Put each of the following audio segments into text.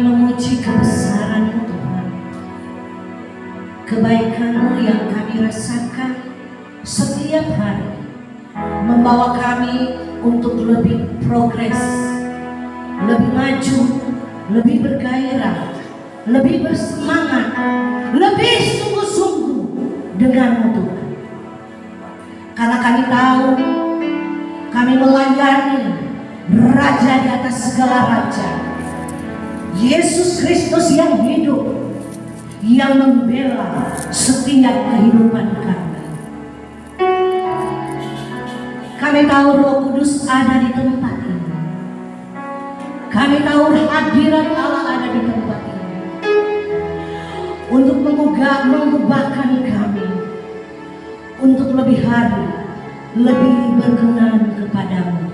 kami memuji kebesaran-Mu Tuhan, kebaikan-Mu yang kami rasakan setiap hari, membawa kami untuk lebih progres, lebih maju, lebih bergairah, lebih bersemangat, lebih sungguh-sungguh dengan-Mu Tuhan. Karena kami tahu kami melayani Raja di atas segala raja, Yesus Kristus yang hidup, yang membela setiap kehidupan kami. Kami tahu Roh Kudus ada di tempat ini. Kami tahu hadirat Allah ada di tempat ini untuk mengubahkan kami untuk lebih hari, lebih berkenan kepadamu.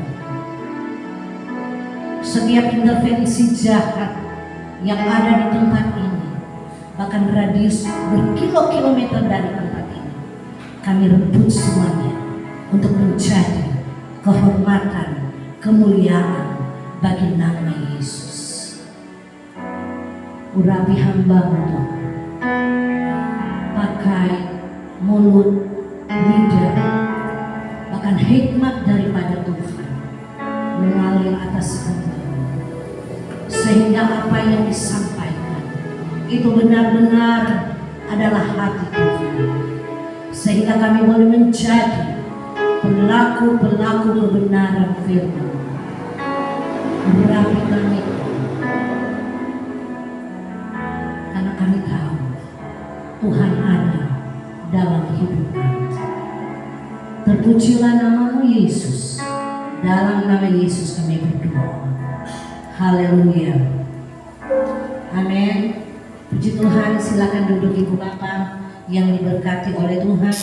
Setiap intervensi jahat yang ada di tempat ini, bahkan radius berkilo-kilometer dari tempat ini, kami rebut semuanya untuk menjadi kehormatan, kemuliaan bagi nama Yesus. Urapi hamba-Mu Tuhan, pakai mulut, lidah, bahkan hikmat daripada Tuhan mengalir atas hamba, sehingga apa yang disampaikan itu benar-benar adalah hati Tuhan, sehingga kami boleh menjadi pelaku-pelaku kebenaran firman. Urapi kami, karena kami tahu Tuhan ada dalam hidup kami. Terpujilah nama-Mu Yesus. Dalam nama Yesus kami berdoa. Haleluya. Amin. Puji Tuhan, silakan duduk Ibu Bapak yang diberkati oleh Tuhan.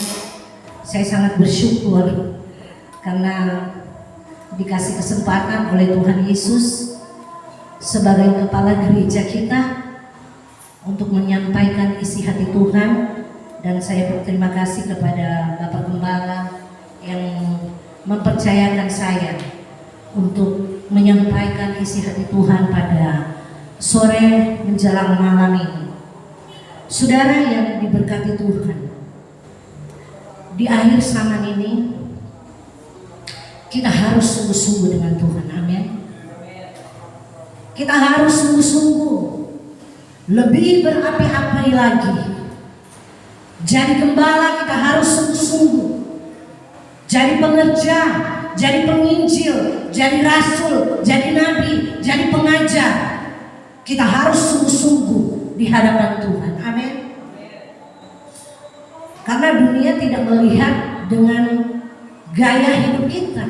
Saya sangat bersyukur karena dikasih kesempatan oleh Tuhan Yesus sebagai kepala gereja kita untuk menyampaikan isi hati Tuhan, dan saya berterima kasih kepada Bapak Gembala yang mempercayakan saya untuk menyampaikan isi hati Tuhan pada sore menjelang malam ini. Saudara yang diberkati Tuhan, di akhir zaman ini kita harus sungguh-sungguh dengan Tuhan. Amin. Kita harus sungguh-sungguh, lebih berapi-api lagi. Jadi gembala kita harus sungguh-sungguh. Jadi pengerja, jadi penginjil, jadi rasul, jadi nabi, jadi pengajar. Kita harus sungguh-sungguh di hadapan Tuhan. Amin. Karena dunia tidak melihat dengan gaya hidup kita,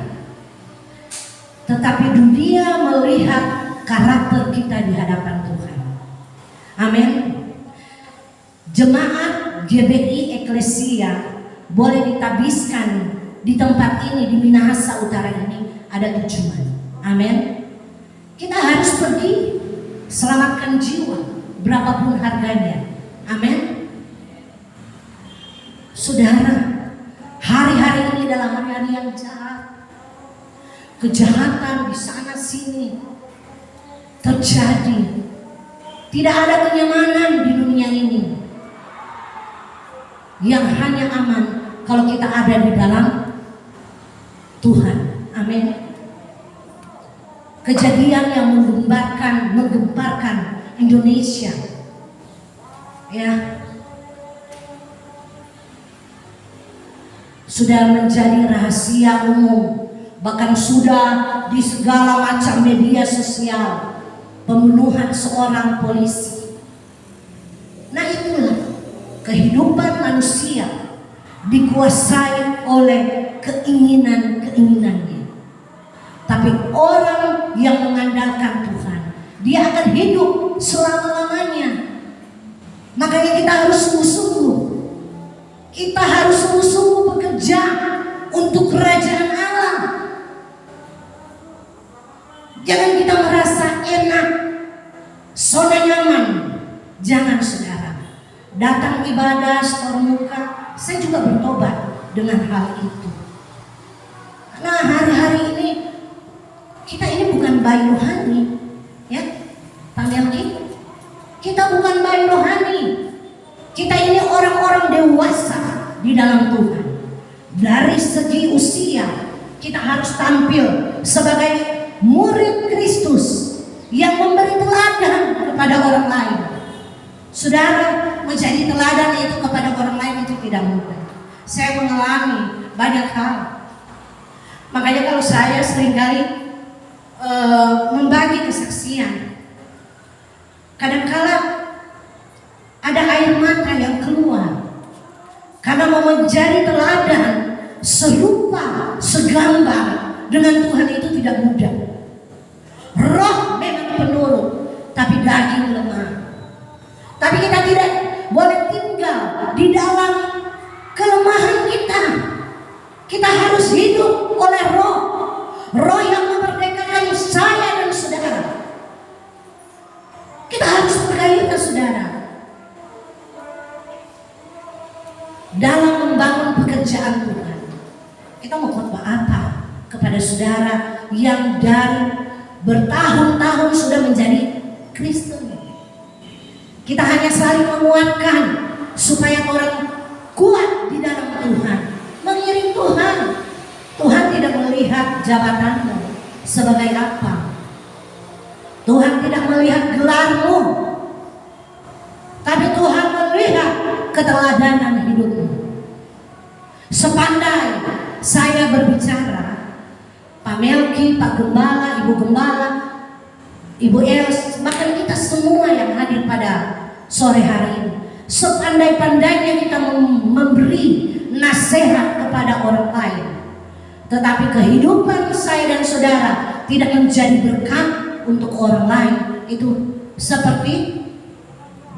tetapi dunia melihat karakter kita di hadapan Tuhan. Amin. Jemaat GBI Eklesia boleh ditabiskan di tempat ini, di Minahasa Utara ini, ada tujuan. Amin. Kita harus pergi selamatkan jiwa, berapapun harganya. Amin. Saudara, hari-hari ini adalah hari-hari yang jahat. Kejahatan di sana sini terjadi. Tidak ada kenyamanan di dunia ini yang hanya aman kalau kita ada di dalam Tuhan. Amin. Kejadian yang menggemparkan Indonesia, ya, sudah menjadi rahasia umum, bahkan sudah di segala macam media sosial, pembunuhan seorang polisi. Nah, itulah kehidupan manusia dikuasai oleh keinginan-keinginannya. Tapi orang yang mengandalkan Tuhan, dia akan hidup selama-lamanya. Makanya kita harus sungguh-sungguh. Kita harus sungguh-sungguh bekerja untuk kerajaan Allah. Jangan kita merasa enak, zona nyaman. Jangan, saudara. Datang ibadah, setor muka. Saya juga bertobat dengan hal itu. Karena hari-hari ini kita ini bukan bayi rohani, ya, Pak Melki. di dalam Tuhan. Dari segi usia, kita harus tampil sebagai murid Kristus yang memberi teladan kepada orang lain. Saudara, menjadi teladan itu kepada orang lain itu tidak mudah. Saya mengalami banyak hal. Makanya kalau saya seringkali membagi kesaksian, kadangkala ada air mata yang keluar karena mau menjadi teladan serupa, segambar dengan Tuhan itu tidak mudah. Roh memang penurut, tapi daging lemah. Tapi kita tidak boleh tinggal di dalam kelemahan kita. Kita harus hidup oleh roh. Roh yang memerdekakan saya dan saudara. Kita harus bergairah, saudara, dalam membangun pekerjaan Tuhan. Kita mau khotbah apa kepada saudara yang dari bertahun-tahun sudah menjadi Kristen? Kita hanya saling menguatkan supaya orang kuat di dalam Tuhan, mengiring Tuhan. Tuhan tidak melihat jabatanmu sebagai apa. Tuhan tidak melihat gelarmu, tapi Tuhan melihat keteladanan hidupmu. Sepandai saya berbicara, Pak Melki, Pak Gembala, Ibu Gembala, Ibu Els, bahkan kita semua yang hadir pada sore hari ini, sepandai-pandainya kita memberi nasihat kepada orang lain, tetapi kehidupan saya dan saudara tidak menjadi berkat untuk orang lain, itu seperti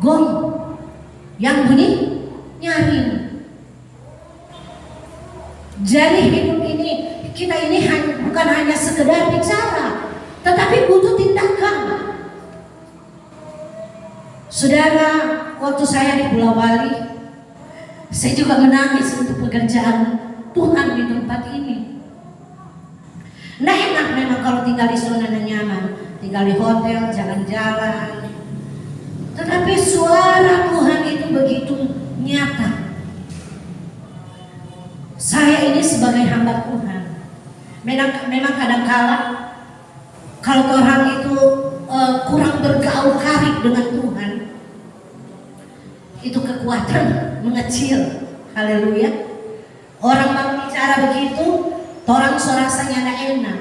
gong yang bunyi nyaring. Jadi hidup ini, kita ini bukan hanya sekedar bicara, tetapi butuh tindakan. Saudara, waktu saya di Pulau Bali, saya juga menangis untuk pekerjaan Tuhan di tempat ini. Nah, enak memang kalau tinggal di zona nyaman, tinggal di hotel, jalan-jalan. Tetapi suara Tuhan itu begitu nyata. Saya ini sebagai hamba Tuhan, memang kadang-kala kalau orang itu kurang bergaul karib dengan Tuhan, itu kekuatan mengecil. Haleluya. Orang mau bicara begitu, orang rasanya tidak enak.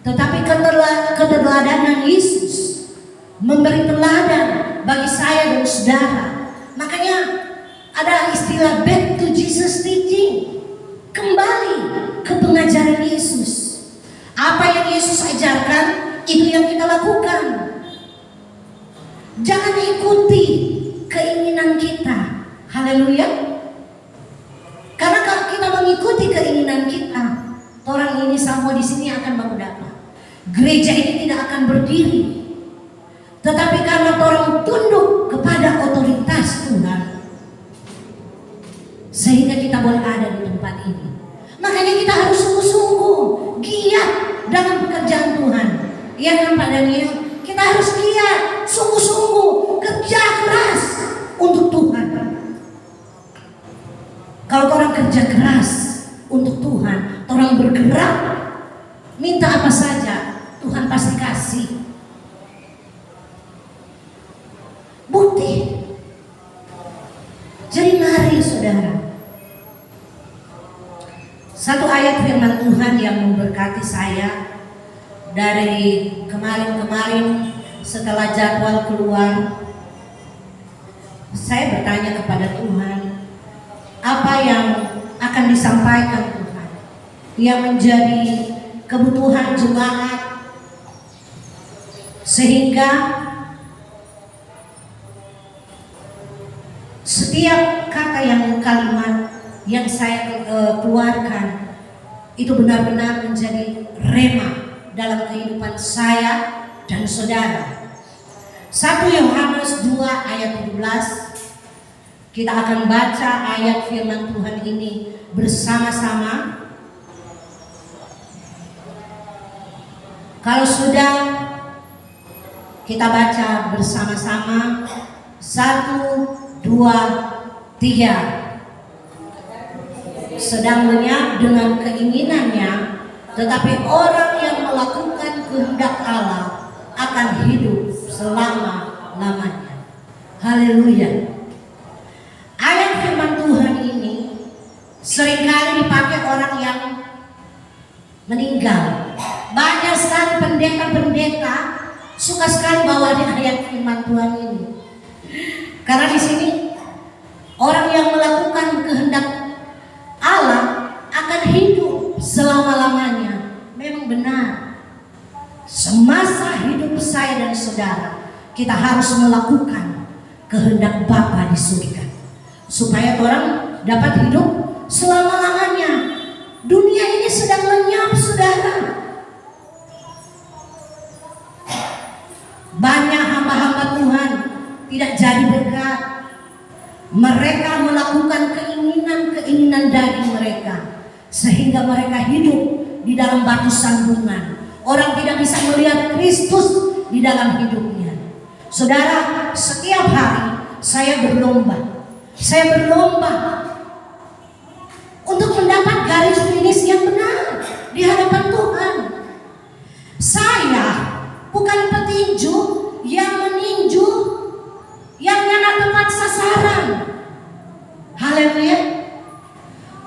Tetapi keteladanan Yesus memberi teladan bagi saya dan saudara. Makanya ada istilah back to Jesus teaching, kembali ke pengajaran Yesus. Apa yang Yesus ajarkan, itu yang kita lakukan. Jangan ikuti keinginan kita. Haleluya. Karena kalau kita mengikuti keinginan kita, orang ini semua di sini akan bangun apa? Gereja ini tidak akan berdiri. Tetapi karena orang tunduk kepada otoritas Tuhan, sehingga kita boleh ada di tempat ini. Makanya kita harus sungguh-sungguh giat dalam pekerjaan Tuhan. Ya kan Pak Daniel? Kita harus giat, sungguh-sungguh kerja keras untuk Tuhan. Kalau orang kerja keras untuk Tuhan, orang bergerak, minta apa saja, Tuhan pasti kasih. Bukti. Jadi mari saudara, satu ayat firman Tuhan yang memberkati saya dari kemarin-kemarin setelah jadwal keluar, saya bertanya kepada Tuhan, apa yang akan disampaikan Tuhan yang menjadi kebutuhan jemaat, sehingga setiap kata yang kalimat yang saya keluarkan itu benar-benar menjadi rema dalam kehidupan saya dan saudara. 1 Yohanes 2 ayat 17. Kita akan baca ayat firman Tuhan ini bersama-sama. Kalau sudah, kita baca bersama-sama. 1, 2, 3. sedang lenyap dengan keinginannya, tetapi orang yang melakukan kehendak Allah akan hidup selama-lamanya. Haleluya. Ayat firman Tuhan ini seringkali dipakai orang yang meninggal. Banyak sekali pendeta-pendeta suka sekali bawa di ayat firman Tuhan ini. Karena di sini orang yang melakukan kehendak Allah akan hidup selama-lamanya. Memang benar. Semasa hidup saya dan saudara, kita harus melakukan kehendak Bapa di surga, supaya orang dapat hidup selama-lamanya. Dunia ini sedang lenyap, saudara. Banyak hamba-hamba Tuhan tidak jadi berkat. Mereka melakukan keinginan-keinginan dari mereka, sehingga mereka hidup di dalam batu sandungan. Orang tidak bisa melihat Kristus di dalam hidupnya. Saudara, setiap hari saya berlomba. Saya berlomba untuk mendapat garis finish yang benar di hadapan Tuhan. Saya bukan petinju yang meninju yang nyana tepat sasaran. Haleluya.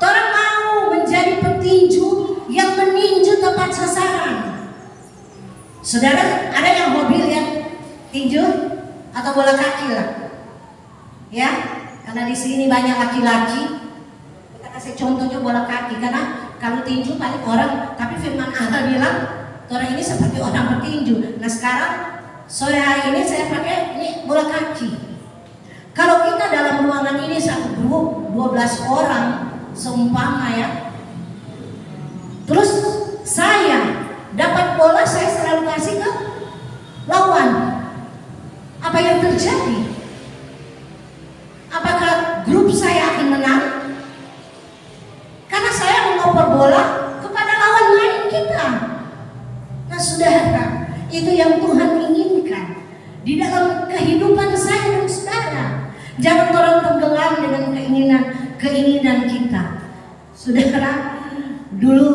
Orang mau menjadi petinju yang meninju tepat sasaran. Saudara, ada yang hobi lihat tinju atau bola kaki lah, ya? Karena di sini banyak laki-laki. Kita kasih contohnya bola kaki, karena kalau tinju paling orang, tapi firman Allah bilang orang ini seperti orang bertinju. Nah sekarang sore hari ini saya pakai ini bola kaki. Kalau kita dalam ruangan ini satu grup 12 orang seumpama ya, terus saya dapat bola, saya selalu kasih ke lawan. Apa yang terjadi? Apakah grup saya akan menang? Karena saya mengoper bola kepada lawan lain kita. Nah saudara, itu yang Tuhan inginkan di dalam kehidupan saya dan saudara. Jangan orang tenggelam dengan keinginan kita. Saudara, dulu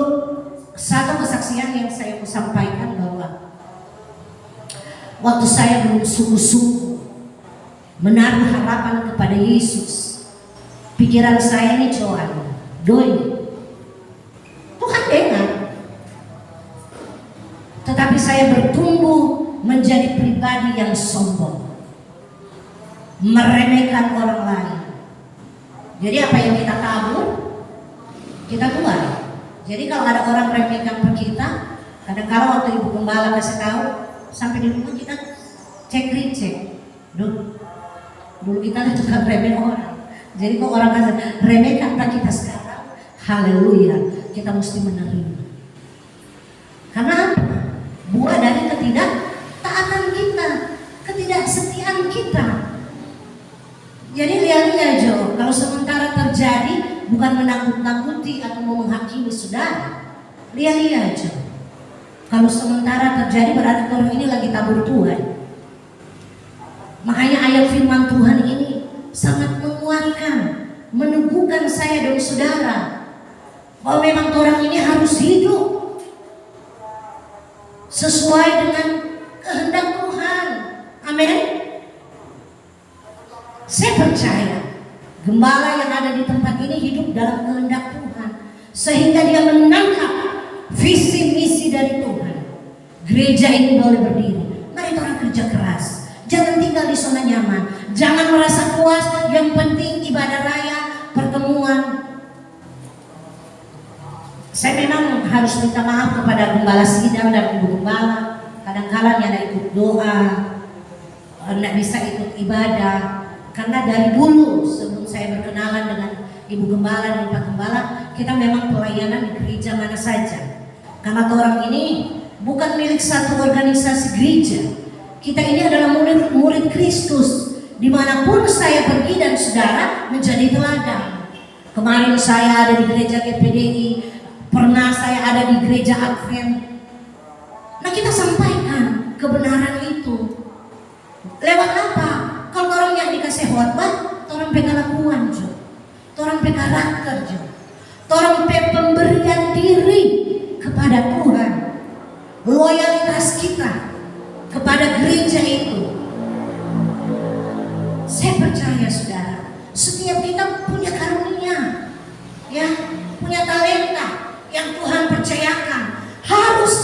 satu kesaksian yang saya mau sampaikan, bahwa waktu saya belum sungguh-sungguh menaruh harapan kepada Yesus, pikiran saya ini coan, doi, Tuhan dengar. Tetapi saya bertumbuh menjadi pribadi yang sombong, meremehkan orang lain. Jadi apa yang kita tabur, kita tuai. Jadi kalau ada orang remehkan kita, kadang-kadang waktu ibu gembala kasih tahu, sampai di rumah kita cek-recek. Dulu kita tukang remeh orang. Jadi kok orang kasih remehkan kita sekarang, haleluya, kita mesti menerima. Karena apa? Buah dari ketidaktaatan kita, ketidaksetiaan kita. Jadi lihat-lihat Jo, kalau sementara terjadi, bukan menakut-nakuti atau mau menghakimi saudara. Lihat-lihat Jo, kalau sementara terjadi berarti orang ini lagi tabur Tuhan. Makanya ayat firman Tuhan ini sangat menguatkan, meneguhkan saya dan saudara bahwa memang orang ini harus hidup sesuai dengan kehendak Tuhan. Amin. Saya percaya gembala yang ada di tempat ini hidup dalam kehendak Tuhan, sehingga dia menangkap visi misi dari Tuhan. Gereja ini boleh berdiri. Mari orang kerja keras, jangan tinggal di zona nyaman, jangan merasa puas. Yang penting ibadah raya, pertemuan. Saya memang harus minta maaf kepada gembala sidang dan ibu gembala. Kadang-kadang ada ikut doa, tidak bisa ikut ibadah. Karena dari dulu sebelum saya berkenalan dengan ibu gembala dan pak gembala, kita memang pelayanan di gereja mana saja. Karena orang ini bukan milik satu organisasi gereja. Kita ini adalah murid Kristus. Dimanapun saya pergi dan saudara menjadi teladan. Kemarin saya ada di gereja GPDI, pernah saya ada di gereja Advent. Nah kita sampaikan kebenaran itu. Lewat apa? Kalau orang yang dikasih khotbah, orang pengen lakuan jo, orang pengen karakter jo. Torang pemberian diri kepada Tuhan, loyalitas kita kepada gereja itu. Saya percaya saudara, setiap kita punya karunia, ya, punya talenta yang Tuhan percayakan. Harus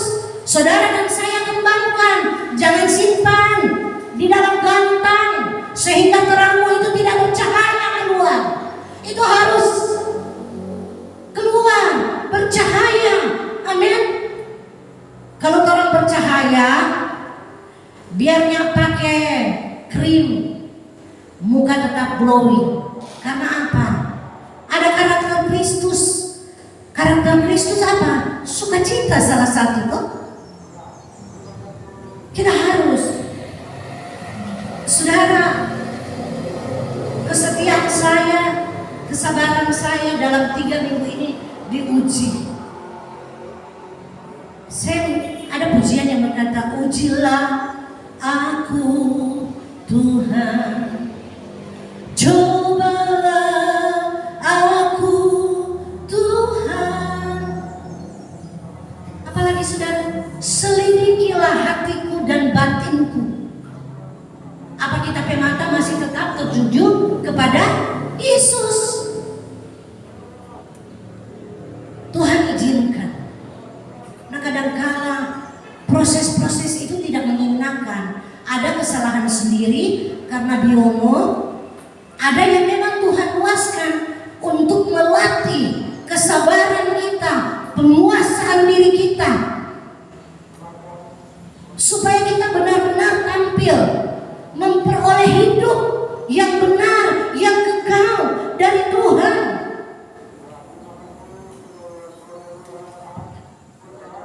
saudara dan saya kembangkan, jangan simpan di dalam gantang sehingga terangmu itu tidak bercahaya keluar. Itu harus keluar, bercahaya. Amin. Kalau orang bercahaya, biarnya pakai krim, muka tetap glowing. Karena apa? Ada karakter Kristus. Karakter Kristus apa? Sukacita salah satu tuh. Kita harus, saudara, kesetiaan saya, kesabaran saya dalam 3 minggu ini diuji. Saya ada pujian yang berkata, ujilah aku Tuhan, cobalah aku Tuhan. Apalagi saudara, selidikilah hatiku dan batinku. Apa kita mata masih tetap tertuju kepada Yesus? Tuhan izinkan. Nah kadangkala proses-proses itu tidak menyenangkan. Ada kesalahan sendiri karena biomo. Ada yang memang Tuhan luaskan untuk melatih kesabaran kita, penguasaan diri kita, supaya kita benar-benar tampil memperoleh hidup yang benar, yang kekal dari Tuhan.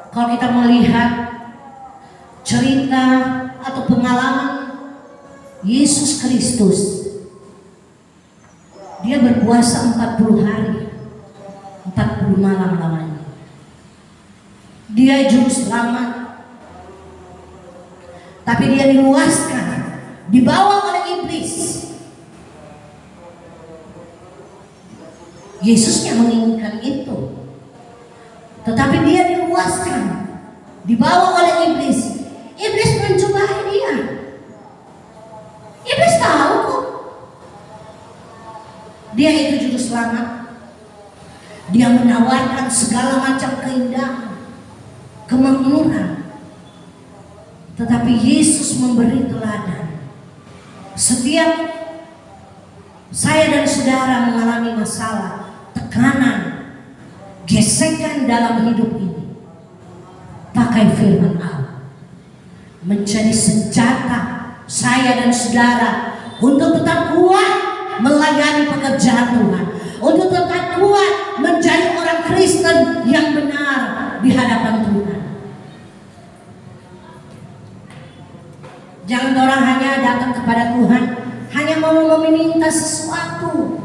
Kalau kita melihat cerita atau pengalaman Yesus Kristus, dia berpuasa 40 hari 40 malam lamanya. Dia juru selamat, tapi dia diluaskan, dibawa oleh iblis. Yesus yang menginginkan itu, tetapi dia diluaskan, dibawa oleh iblis. Iblis mencobai dia. Iblis tahu kok dia itu juru selamat. Dia menawarkan segala macam keindahan, kemakmuran. Tetapi Yesus memberi teladan. Setiap saya dan saudara mengalami masalah, tekanan, gesekan dalam hidup ini, pakai firman Allah menjadi senjata saya dan saudara untuk tetap kuat melayani pekerjaan Tuhan, untuk tetap kuat menjadi orang Kristen yang benar di hadapan Tuhan. Jangan orang hanya datang kepada Tuhan hanya mau meminta sesuatu.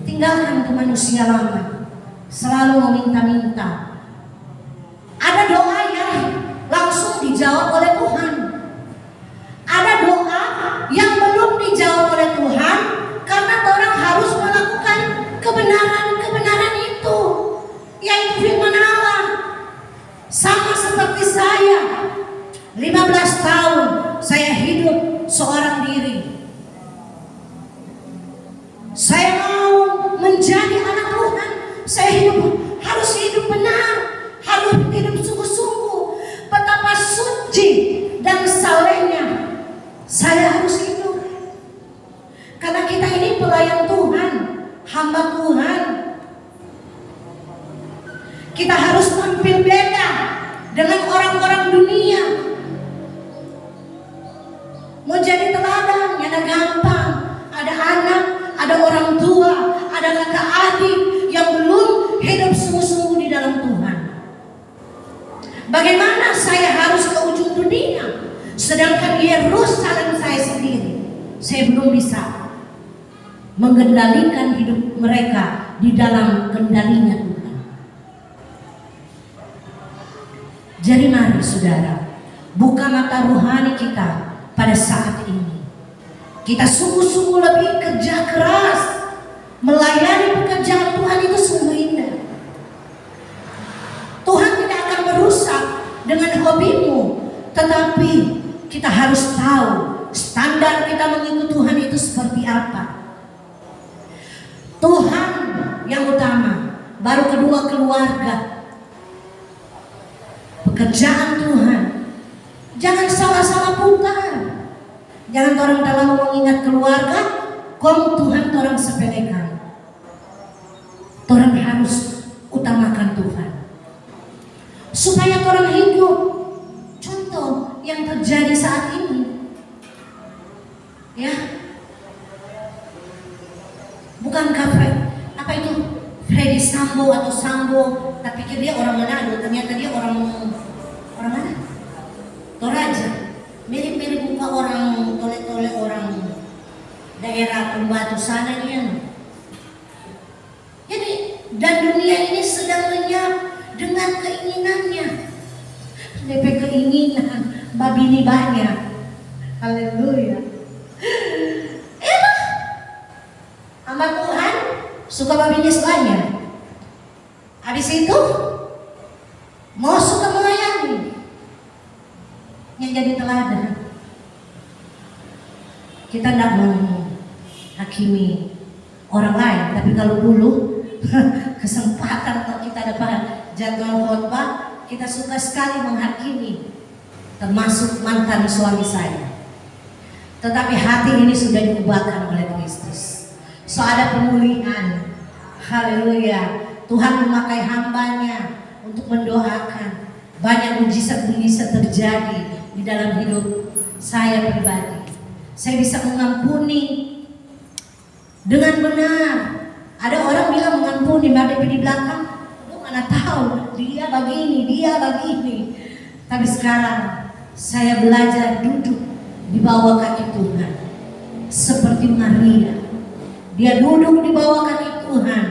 Tinggalkan ke manusia lama, selalu meminta-minta. Ada doa yang langsung dijawab oleh Tuhan. Ada doa yang belum dijawab oleh Tuhan karena orang harus melakukan kebenaran itu, yaitu firman Allah. Sama seperti saya, 15 tahun saya hidup seorang diri. Saya mau menjadi anak Tuhan. Saya harus hidup benar, harus hidup sungguh-sungguh. Betapa suci dan salehnya saya harus hidup. Karena kita ini pelayan Tuhan, hamba Tuhan. Kita harus tampil beda dengan orang-orang dunia. Mau jadi teladan, ada gampang. Ada anak, ada orang tua, ada kakak adik yang belum hidup sungguh-sungguh di dalam Tuhan. Bagaimana saya harus ke ujung dunia, sedangkan Yerusalem saya sendiri, saya belum bisa mengendalikan hidup mereka di dalam kendalinya Tuhan. Jadi mari saudara, buka mata rohani kita pada saat ini. Kita sungguh-sungguh lebih kerja keras Melayani pekerjaan Tuhan itu sungguh indah. Tuhan tidak akan merusak dengan hobimu, tetapi kita harus tahu standar kita mengikut Tuhan itu seperti apa. Tuhan yang utama, baru kedua keluarga, pekerjaan Tuhan. Jangan salah-salah putar. Jangan orang terlalu mengingat keluarga, Tuhan orang sepelekan. Orang harus utamakan Tuhan supaya orang hidup. Contoh yang terjadi saat ini, ya, bukankah apa itu Freddy Sambo atau Sambo? Tak pikir dia orang Manado, ternyata dia orang mana? Toraja. Mirip-mirip muka orang tole-tole orang daerah Pembatu sana dia. Jadi, dan dunia ini sedang lenyap dengan keinginannya. DP keinginan, babini banyak. Haleluya. Hamba Tuhan suka babinis banyak. Habis itu mau suka melayani. Yang jadi teladan. Kita tidak menghakimi orang lain, tapi kalau dulu kesempatan kalau kita dapat jadwal khotbah, kita suka sekali menghakimi, termasuk mantan suami saya. Tetapi hati ini sudah diubahkan oleh Kristus. So ada pemulihan. Haleluya. Tuhan memakai hambanya untuk mendoakan. Banyak mujizat-mujizat terjadi di dalam hidup saya pribadi. Saya bisa mengampuni dengan benar. Ada orang bilang mengampuni, tapi di belakang, lu mana tahu dia begini. Tapi sekarang saya belajar duduk di bawah kaki Tuhan, seperti Maria. Dia duduk di bawah kaki Tuhan.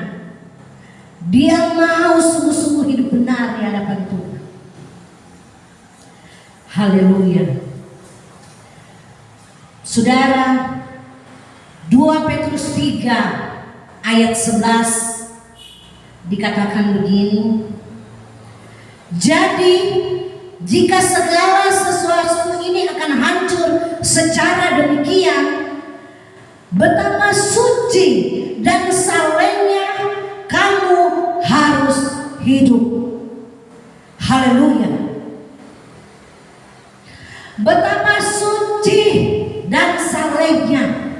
Dia mau sungguh-sungguh hidup benar di hadapan Tuhan. Haleluya. Saudara, 2 Petrus 3 ayat 11 dikatakan begini. Jadi jika segala sesuatu ini akan hancur secara demikian, betapa suci dan salehnya kamu harus hidup. Haleluya. Betapa suci dan salehnya.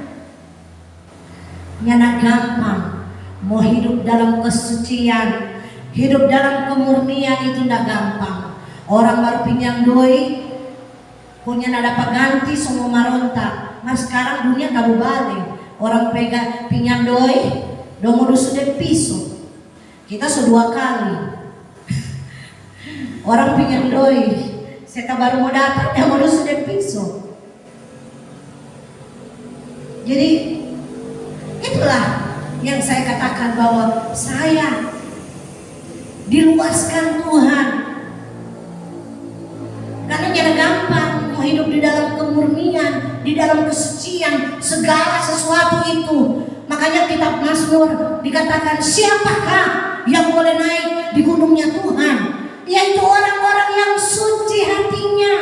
Nyana gampang mau hidup dalam kesucian, hidup dalam kemurnian itu tidak gampang. Orang baru pinjam doi, punya nada ganti semua maronta. Mas sekarang dunia kamu balik. Orang pegang pinjam doi, domodo sudah pisau. Kita sudah 2 kali. Orang pinjam doi, saya baru mau datang, domodo sudah pisau. Jadi itulah yang saya katakan bahwa saya diluaskan Tuhan. Karena jangan gampang mau hidup di dalam kemurnian, di dalam kesucian, segala sesuatu itu. Makanya kitab Mazmur dikatakan, siapakah yang boleh naik di gunungnya Tuhan? Yaitu orang-orang yang suci hatinya,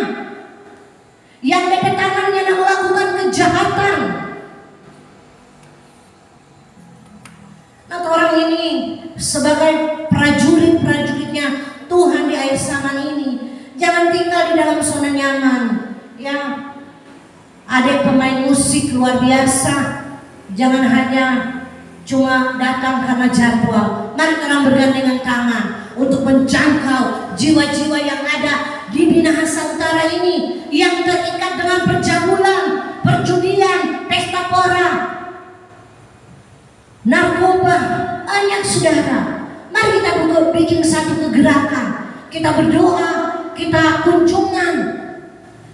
yang dari tangannya melakukan kejahatan. Nah, orang ini sebagai prajurit-prajuritnya Tuhan di akhir zaman ini, jangan tinggal di dalam zona nyaman. Ya, adik pemain musik luar biasa, jangan hanya cuma datang karena jadwal. Mari kita bergandengan tangan untuk menjangkau jiwa-jiwa yang ada di Minahasa Utara ini, yang terikat dengan perjamulan, perjudian, pesta pora, narkoba, banyak saudara. Mari kita bikin satu kegerakan. Kita berdoa, kita kunjungan.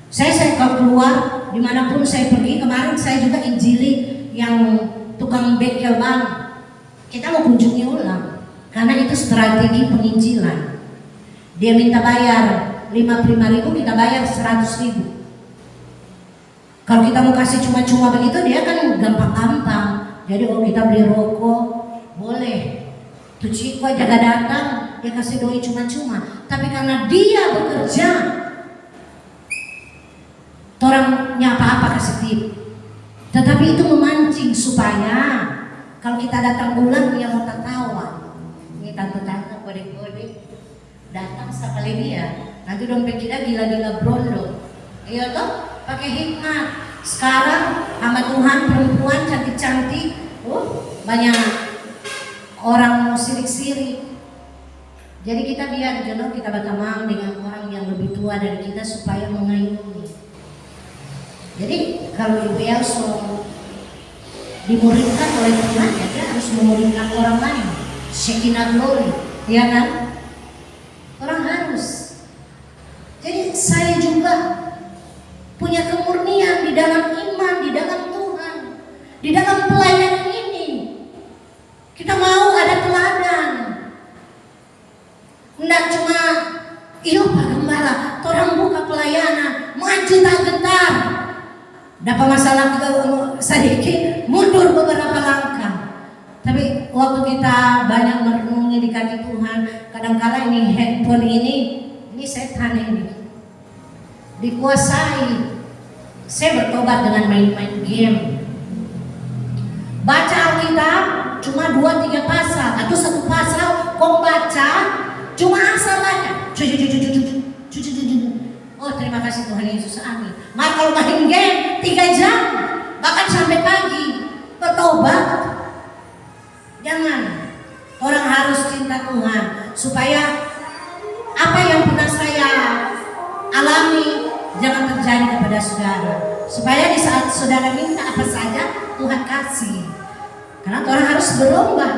Saya kalau keluar dimanapun saya pergi. Kemarin saya juga injili yang tukang bengkel ban. Kita mau kunjungi ulang, karena itu strategi penginjilan. Dia minta bayar 55.000, kita bayar 100.000. Kalau kita mau kasih cuma-cuma begitu, dia kan gampang-gampang. Jadi kita beli rokok boleh, tuh Ciko jaga datang dia kasih doi cuma-cuma, tapi karena dia bekerja, orang nyapa apa kasih tip. Tetapi itu memancing supaya kalau kita datang bulan dia mau tertawa. Ini tante-tante kode-kode datang sekali dia, nanti dompet kita gila-gila brondo. Iya toh, pakai hikmat. Sekarang sama Tuhan perempuan cantik-cantik, banyak orang mau sirik-sirik. Jadi kita biar jodoh kita berteman dengan orang yang lebih tua dari kita supaya mengayomi. Jadi kalau Ibu Elso dimuridkan oleh Tuhan, ya dia harus memuridkan orang lain. Shekinah glory, ya kan? Orang harus. Jadi saya juga punya kemurnian di dalam iman, di dalam Tuhan, di dalam pelayanan ini. Kita mau ada teladan. Nggak cuma, iya Pak Gembala, orang buka pelayanan, maju tak gentar. Dapat masalah sedikit, mundur beberapa langkah. Tapi waktu kita banyak merenungi di kaki Tuhan, kadang-kala ini handphone ini setan ini dikuasai. Saya bertobat dengan main-main game. Baca Alkitab cuma 2-3 pasal atau 1 pasal kau baca, cuma asal baca. Oh terima kasih Tuhan Yesus, amin. Maka kalau main game 3 jam bahkan sampai pagi, bertobat. Jangan. Orang harus cinta Tuhan supaya apa yang pernah saya alami jangan terjadi kepada saudara. Supaya di saat saudara minta apa saja Tuhan kasih. Karena orang harus berlomba,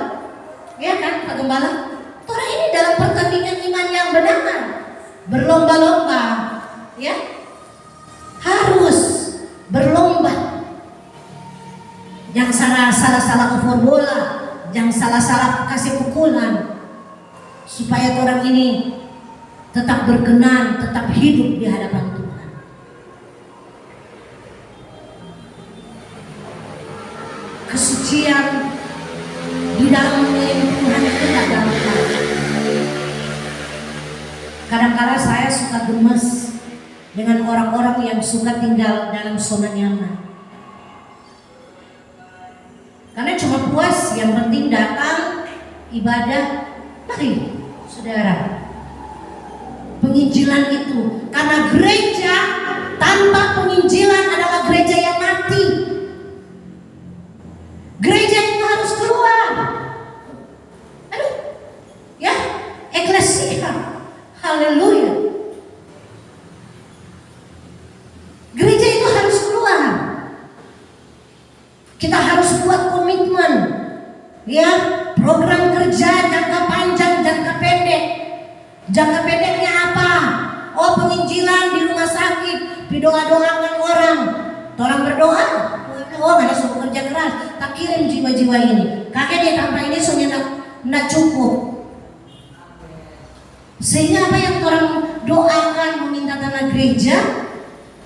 ya kan Pak Gembala? Orang ini dalam pertandingan iman yang benar, berlomba-lomba, ya harus berlomba. Jangan salah cover bola, jangan salah kasih pukulan, supaya orang ini tetap berkenan, tetap hidup di hadapan Tuhan. Kesucian di dalam Tuhan itu tidak gampang. Kadang-kadang saya suka gemes dengan orang-orang yang suka tinggal dalam zona nyaman. Karena cuma puas, yang penting datang ibadah. Mari saudara, penginjilan itu, karena gereja tanpa penginjilan adalah gereja yang mati. Gereja itu harus keluar. Aduh, ya, eklesia, haleluya. Gereja itu harus keluar. Kita harus buat komitmen, ya, program kerja jangka panjang, jangka pendek. Jangka pendeknya apa? Oh, penginjilan di rumah sakit, doa-doakan orang. Orang berdoa, oh ada suruh kerja keras, tak kirim jiwa-jiwa ini. Kakek dia tanpa ini soalnya tidak cukup. Sehingga apa yang orang doakan meminta tanah gereja,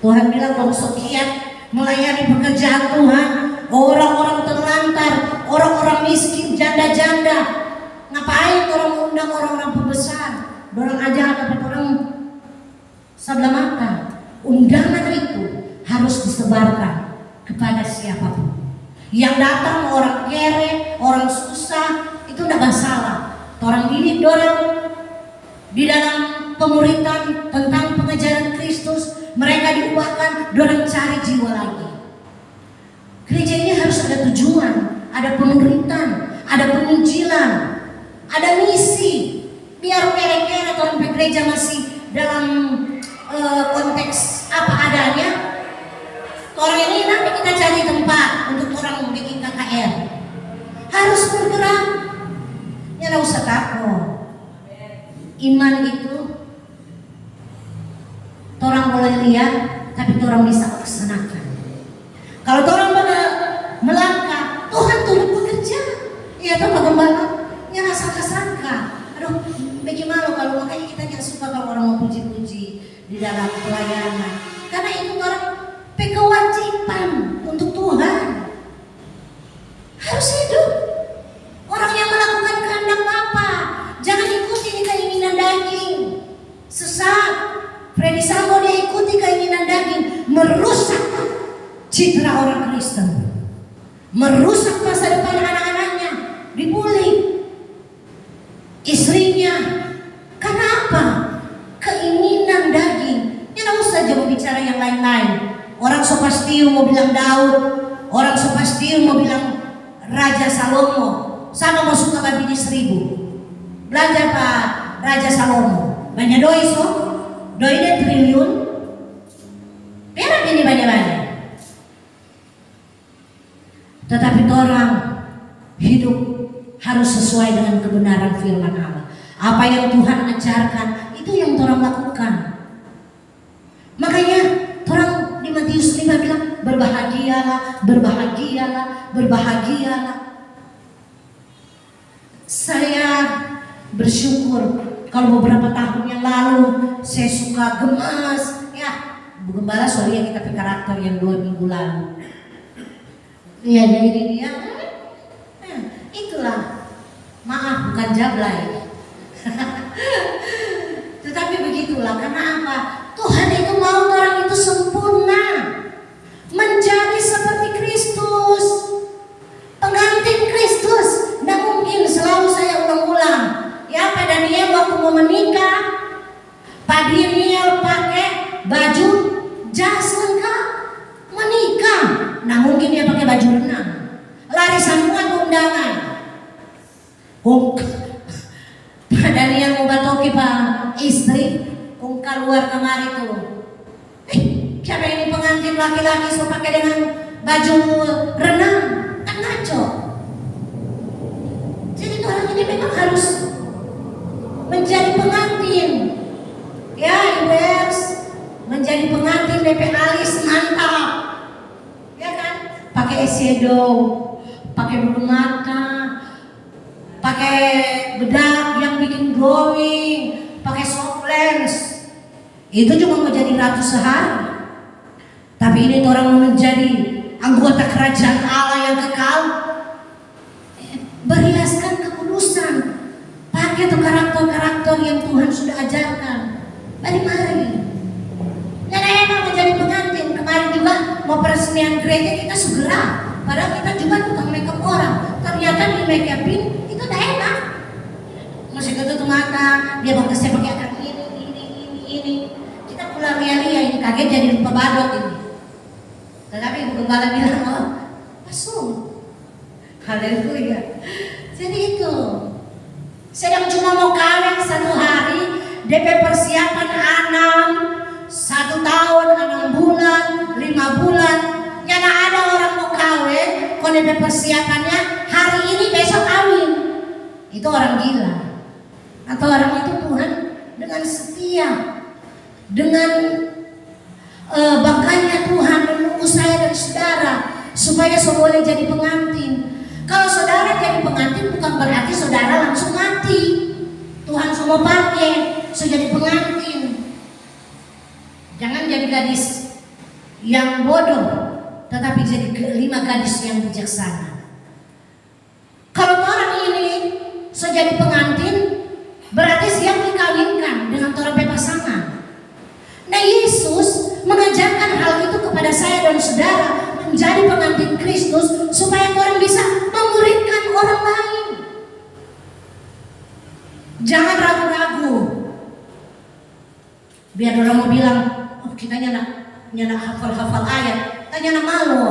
Tuhan bilang kalau sekian melayani pekerjaan Tuhan, orang-orang terlantar, orang-orang miskin, janda-janda, ngapain orang undang orang-orang pembesar? Dorang aja dapat orang sebelah mata. Undangan itu harus disebarkan kepada siapapun. Yang datang orang kere, orang susah, itu tidak masalah. Orang didik dorang di dalam pemuritan tentang pengajaran Kristus, mereka diubahkan, dorang cari jiwa lagi. Gereja ini harus ada tujuan, ada pemuritan, ada penginjilan, ada misi. Biar kere-kere kalau gereja masih dalam konteks apa adanya, orang ini nanti kita cari tempat untuk orang bikin KKR. Harus bergerak, ya nggak usah takut. Iman itu orang boleh lihat, tapi orang bisa laksanakan. Kalau orang melangkah, Tuhan turut bekerja. Iya toh Pak Gembala, ya nggak sangka-sangka. Aduh, bagaimana kalau makanya kita nggak suka kalau orang mau puji-puji di dalam pelayanan. Karena itu orang kewajiban untuk Tuhan. Harus citra orang Kristen, merusak masa depan anak-anaknya, dibully istrinya. Kenapa? Keinginan daging. Tidak usah jangan bicara yang lain-lain. Orang sopastiu mau bilang Daud, orang sopastiu mau bilang Raja Salomo. Sama mau suka babi di 1000. Belajar Pak Raja Salomo. Banyak doi so, doinya triliun. Berapa ini banyak-banyak. Tetapi orang hidup harus sesuai dengan kebenaran firman Allah. Apa yang Tuhan ajarkan itu yang orang lakukan. Makanya orang di Matius 5 bilang berbahagialah, berbahagialah, berbahagialah. Saya bersyukur kalau beberapa tahun yang lalu saya suka gemas ya, Bu Gembala sorry ya, kita karakter yang 2 minggu lalu. Iya jadi dia, itulah maaf bukan jablay. Tetapi begitulah, karena apa? Tuhan itu mau orang itu sempurna, menjadi seperti Kristus, pengantin Kristus. Tidak mungkin selalu saya ulang-ulang. Ya Pak Daniel waktu mau menikah, Pak Daniel pakai baju jas lengkap menikah. Nah mungkin dia pakai baju renang, lari semua ke undangan. Pak Daniel mau batoki Pak istri, keluar kemari tuh. Siapa ini pengantin laki-laki so pakai dengan baju renang? Kan ngaco. Jadi orang ini memang harus menjadi pengantin. Ya, Iwers menjadi pengantin DP alis mantap. Ya kan? Pakai eyeshadow, pakai bulu mata, pakai bedak yang bikin glowing, pakai soft lens. Itu cuma mau jadi ratu sehari. Tapi ini orang mau menjadi anggota kerajaan Allah yang kekal. Berhiaskan kekudusan, pakai tuh karakter-karakter yang Tuhan sudah ajarkan. Mari. Nggak enak menjadi pengantin. Kemarin juga mau peresmian gereja kita segera. Padahal kita juga tukang makeup orang. Ternyata di make upin itu tidak enak. Masih ketutup mata, dia mau kesnya pakai akar ini. Kita pulang lia-lia ini kaget jadi lupa badut ini. Tetapi Ibu Gembala bilang, oh, masuk. Haleluya. Jadi itu. Sedang cuma mau kawin 1 hari, DP persiapan 1 tahun, 6 bulan, 5 bulan. Nyana ada orang mau kawin, kalau DP persiapannya hari ini besok kawin. Itu orang gila. Atau orang itu Tuhan dengan setia, dengan bahkannya Tuhan menunggu saya dan saudara supaya saudara boleh jadi pengantin. Kalau saudara jadi pengantin bukan berarti saudara langsung mati. Tuhan semua pakai sudah jadi pengantin. Jangan jadi gadis yang bodoh, tetapi jadi 5 gadis yang bijaksana. Kalau orang ini sudah jadi pengantin, berarti siap dikawinkan dengan orang pasangan. Nah Yesus mengajarkan hal itu kepada saya dan saudara menjadi pengantin Kristus supaya orang bisa memuridkan orang lain. Jangan ragu-ragu. Biar orang mau bilang, oh kita nyana hafal-hafal ayat, kita nyana malu.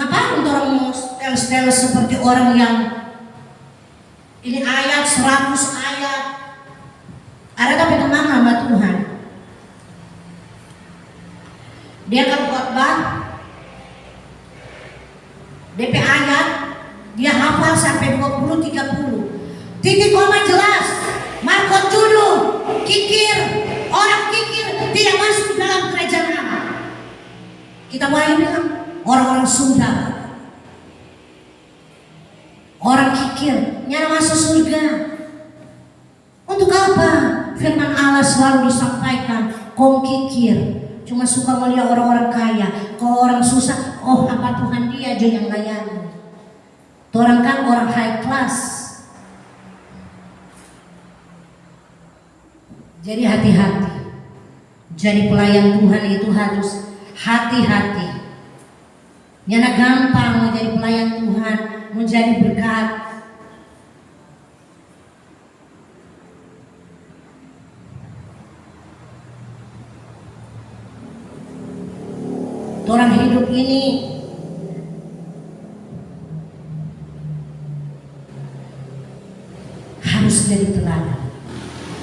Ngapain orang mau stel-stel seperti orang yang ini ayat 100 ayat. Ada tapi tenang sama Tuhan. Dia kalau khotbah DP ayat dia hafal sampai 20-30. Titik koma jelas, markot judul, kikir, orang kikir tidak masuk dalam kerajaan Allah. Kita mulai bilang orang-orang Sunda, orang kikir nyana masuk surga. Untuk apa? Firman Allah selalu disampaikan, kong kikir cuma suka melihat orang-orang kaya. Kalau orang susah, oh apa Tuhan dia aja yang layani. Orang kan orang high class. Jadi hati-hati. Jadi pelayan Tuhan itu harus hati-hati. Nyana gampang menjadi pelayan Tuhan, menjadi berkat. Orang hidup ini harus jadi teladan,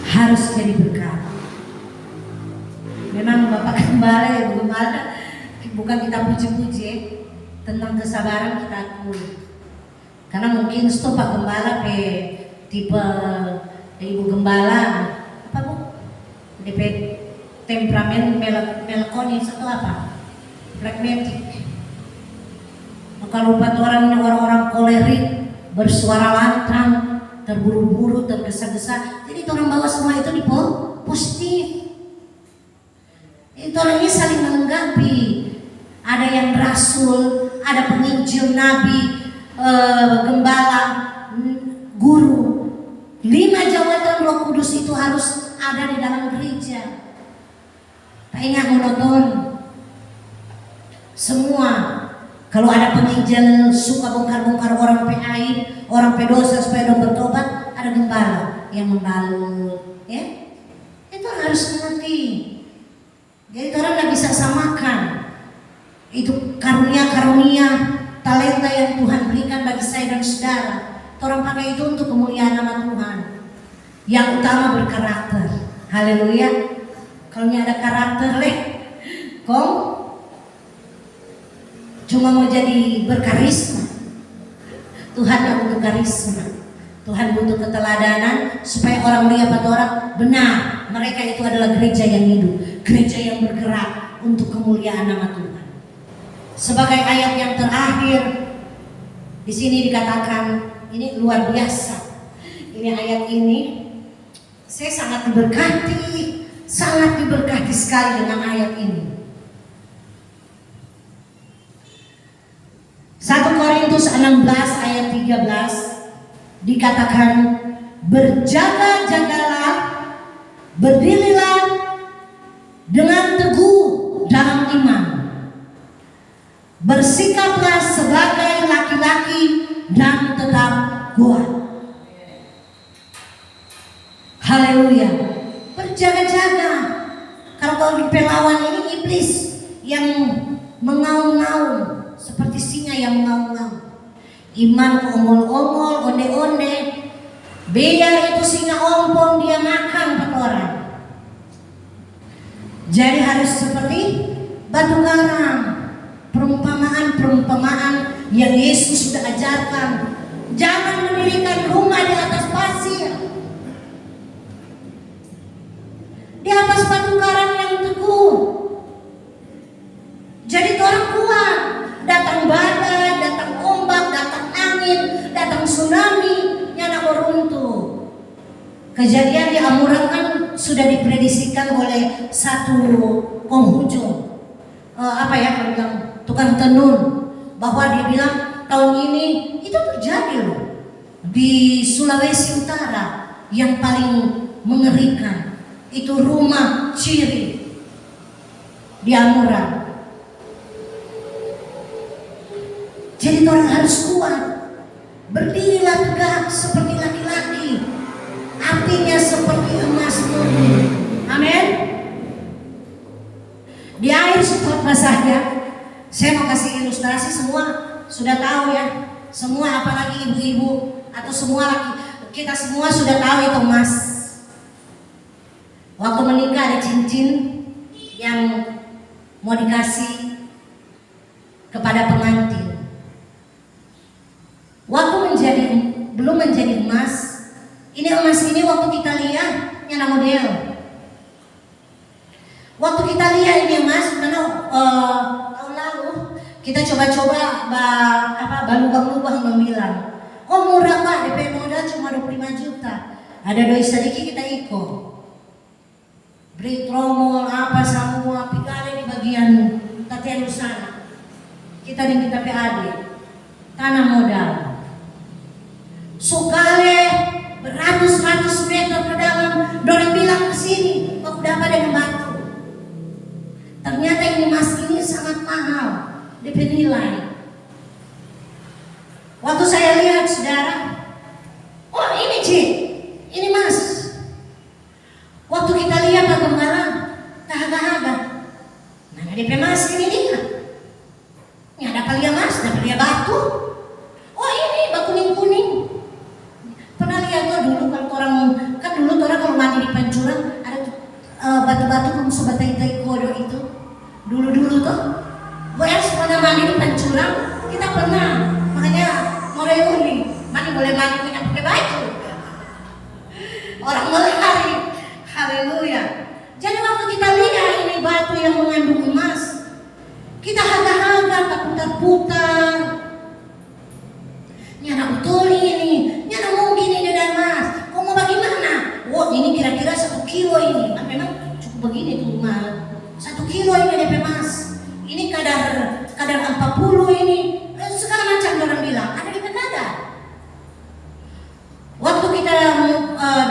harus jadi berkat. Memang Bapak Gembala, Ibu Gembala, bukan kita puji-puji tentang kesabaran kita akui. Karena mungkin stop Pak Gembala pe tipe Ibu Gembala apa Bu? DP temperamen melankolis atau apa? Pragmatik. Kalau lupa orang ini orang-orang kolerik, bersuara lantang, terburu-buru, tergesa-gesa. Jadi orang bawa semua itu di positif. Itu orangnya saling melengkapi. Ada yang rasul, ada penginjil, nabi, gembala, guru. 5 jawatan Roh Kudus itu harus ada di dalam gereja. Tak ingat monoton. Semua, kalau ada penginjil suka bongkar-bongkar orang PAI, orang pedosa supaya dong bertobat, ada gembala yang membalut, ya. Itu harus mengerti. Jadi orang nggak bisa samakan. Itu karunia-karunia, talenta yang Tuhan berikan bagi saya dan saudara. Orang pakai itu untuk kemuliaan nama Tuhan. Yang utama berkarakter. Haleluya. Kalau ada karakter kok cuma mau jadi berkarisma. Tuhan yang butuh karisma. Tuhan butuh keteladanan supaya orang lihat atau orang benar mereka itu adalah gereja yang hidup, gereja yang bergerak untuk kemuliaan nama Tuhan. Sebagai ayat yang terakhir di sini dikatakan, ini luar biasa. Ini ayat ini saya sangat diberkati sekali dengan ayat ini. 1 Korintus 16 ayat 13 dikatakan, berjaga-jagalah, berdirilah dengan teguh dalam iman, bersikaplah sebagai laki-laki dan tetap kuat. Haleluya. Berjaga-jaga. Kalau di pelawan ini iblis yang mengaum-ngaum seperti singa yang mengaum-ngaum. Iman ongol-ongol, onde-onde. Biar itu singa ompong dia makan 4 orang. Jadi harus seperti batu karang. Perumpamaan yang Yesus sudah ajarkan. Jangan mendirikan rumah di atas pasir, di atas batu karang yang teguh. Jadi orang kuat. Datang badai, datang ombak, datang angin, datang tsunami, nyana meruntuh. Kejadian di Amurang kan sudah diprediksikan oleh satu penghujung, kalau bilang tukang tenun, bahwa dia bilang tahun ini itu terjadi loh di Sulawesi Utara. Yang paling mengerikan itu rumah ciri di Amurang. Jadi orang harus kuat. Berdirilah tegak seperti laki-laki. Artinya seperti emas murni. Amin. Di akhir khotbah saya mau kasih ilustrasi. Semua sudah tahu ya. Semua apalagi ibu-ibu atau semua laki, kita semua sudah tahu itu emas. Waktu menikah ada cincin yang mau dikasih kepada pengantin. Waktu belum menjadi emas, ini emas ini waktu kita lihat nyana model. Waktu kita lihat ini emas, karena tahun lalu kita coba-coba balubang-lubang membilang, oh murah Pak, DP modal cuma 25 juta. Ada doi sedikit kita ikut. Beri tromol apa semua, pikale di bagian tatian sana. Kita di kita PAD, tanah modal. Sukale beratus-ratus meter ke dalam, dorang bilang ke sini, kok dapat dengan batu. Ternyata ini emas ini sangat mahal, DP nilai. Waktu saya lihat saudara, oh ini Ci, ini Mas. Waktu kita lihat Pak Gembala, tahaga-haga, mana DP Mas ini dia? Ini ada palia Mas, ada palia batu. Oh ini batu kuning-kuning. Pernah lihat tuh dulu kalau orang, kan dulu orang kalau mandi di Pancuran ada batu-batu kamu sebatai-tai kodo itu. Dulu-dulu tuh, boleh semuanya mandi di Pancuran, kita pernah. Makanya mau reuni, mandi boleh mandi tidak pakai baju. Orang melari, haleluya. Jadi waktu kita lihat ini batu yang mengandung emas, kita harga-harga, tak putar-putar. Nyana betul ini, nyana mungkin ini dan Mas. Kau mau bagaimana? Oh ini kira-kira 1 kilo ini. Nah, memang cukup begini tuh Mas. 1 kilo ini DP Mas. Ini kadar 40 ini. Segala macam orang bilang ada DP kadar. Waktu kita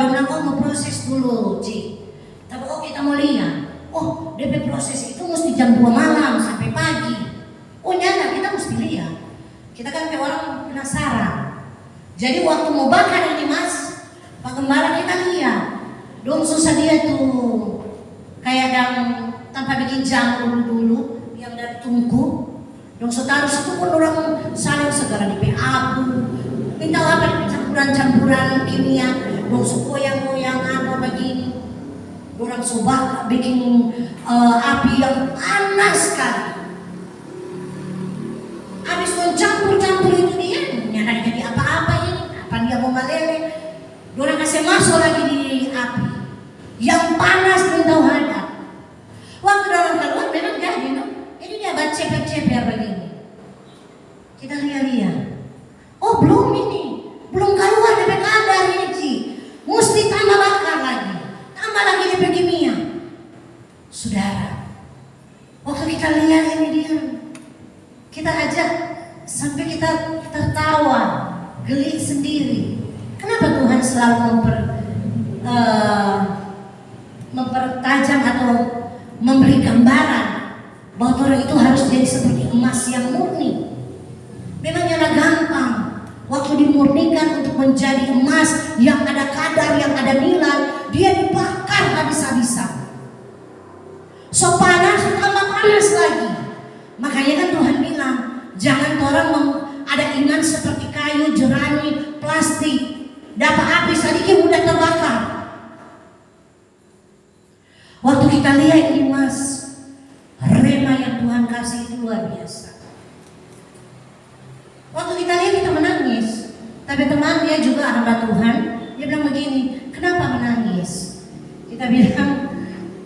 bilang mau proses dulu, Ci. Tapi kita mau lihat. Oh DP proses itu mesti jam 2 malam sampai pagi. Oh nyana kita mesti lihat. Kita kan kayak orang penasaran. Jadi waktu mau bakar ini Mas, Pak Gembala kita lihat. Dong susah dia tuh kayak tanpa bikin jamu dulu yang dari tungku. Dong taruh situ pun orang saling segala di abu. Minta apa campuran-campuran kimia. Dong goyang-goyangan apa begini. Orang subak bikin api yang panas sekali. Habis campur-campur itu dia, nyana jadi apa-apa ini. Apa dia mau meleleh? Orang kasih masuk lagi di api yang panas dan tahu hadap. Waktu dalam keluar memang jadi, no? Jadi dia ceper-ceper begini. Kita lihat-lihat. Oh belum ini, belum keluar DP kadar ini Ci. Mesti tambah bakar lagi, tambah lagi DP kimia. Saudara, waktu kita lihat ini dia, kita ajak sampai kita tertawa, geli sendiri. Kenapa Tuhan selalu mempertajam atau memberi gambaran bahwa orang itu harus jadi seperti emas yang murni? Memangnya gampang. Waktu dimurnikan untuk menjadi emas yang ada kadar, yang ada nilai, dia dibakar habis-habisan. So panas, tambah panas lagi. Makanya kan Tuhan bilang, jangan orang ada iman seperti kayu, jerami, plastik. Dapat api sedikit mudah terbakar. Waktu kita lihat ini Mas, rema yang Tuhan kasih itu luar biasa. Waktu kita lihat kita menangis. Tapi teman dia juga hamba Tuhan, dia bilang begini, kenapa menangis? Kita bilang,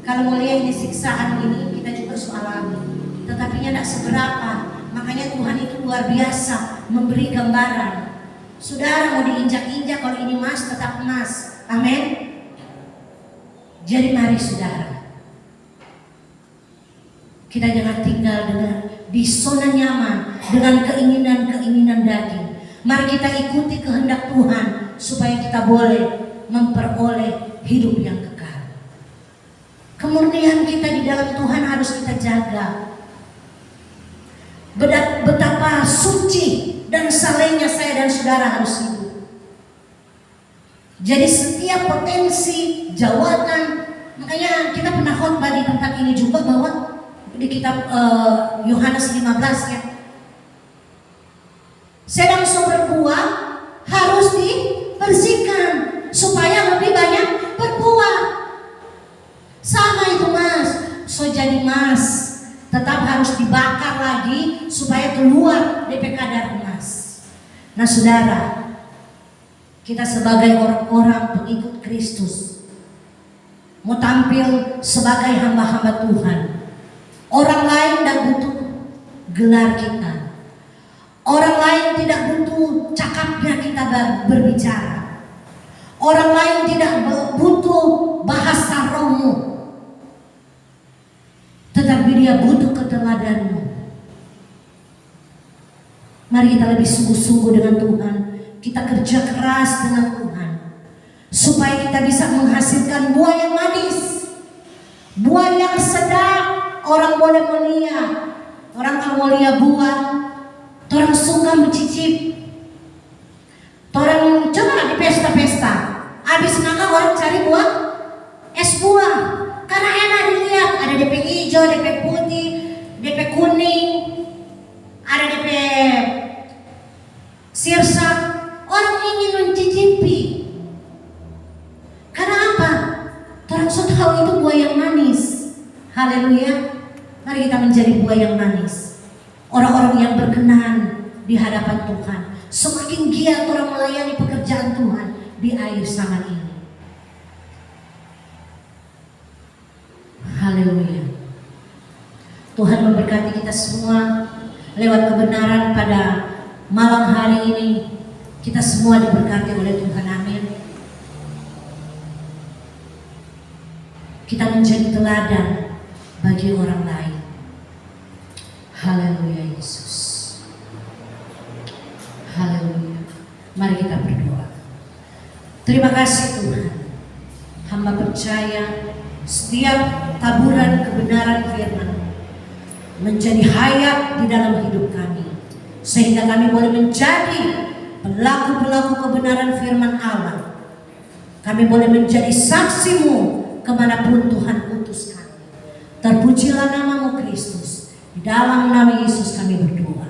kalau mau lihat ini siksaan ini, kita juga harus alami. Tetapinya tidak seberapa. Makanya Tuhan itu luar biasa memberi gambaran. Saudara mau diinjak-injak, kalau ini emas tetap emas. Amin. Jadi mari saudara, kita jangan tinggal di zona nyaman dengan keinginan-keinginan daging. Mari kita ikuti kehendak Tuhan supaya kita boleh memperoleh hidup yang kekal. Kemurnian kita di dalam Tuhan harus kita jaga. Betapa suci dan salehnya saya dan saudara harus hidup. Jadi setiap potensi jawatan, makanya kita pernah khotbah di tempat ini juga bahwa di kitab Yohanes 15 ya, sedang berbuah harus dibersihkan supaya lebih banyak berbuah. Sama itu Mas, so jadi Mas tetap harus dibakar lagi supaya keluar DP kadar emas. Nah saudara, kita sebagai orang-orang pengikut Kristus mau tampil sebagai hamba-hamba Tuhan. Orang lain tidak butuh gelar kita. Orang lain tidak butuh cakapnya kita berbicara. Orang lain tidak butuh bahasa rohmu. Tetapi dia butuh keteladanmu. Mari kita lebih sungguh-sungguh dengan Tuhan. Kita kerja keras dengan Tuhan. Supaya kita bisa menghasilkan buah yang manis. Buah yang sedap. Orang boleh melihat. Orang kalau mau lihat buah, orang suka mencicip. DP kuning, ada DP sirsak. Orang ingin mencicipi. Karena apa? Orang sudah tahu itu buah yang manis. Haleluya. Mari kita menjadi buah yang manis. Orang-orang yang berkenan di hadapan Tuhan. Semakin giat orang melayani pekerjaan Tuhan di akhir zaman ini. Haleluya. Tuhan memberkati kita semua lewat kebenaran pada malam hari ini. Kita semua diberkati oleh Tuhan. Amin. Kita menjadi teladan bagi orang lain. Haleluya Yesus. Haleluya. Mari kita berdoa. Terima kasih Tuhan. Hamba percaya setiap taburan kebenaran firman menjadi hayat di dalam hidup kami, sehingga kami boleh menjadi pelaku-pelaku kebenaran firman Allah. Kami boleh menjadi saksi-Mu kemanapun Tuhan utus kami. Terpujilah nama-Mu Kristus. Di dalam nama Yesus kami berdoa.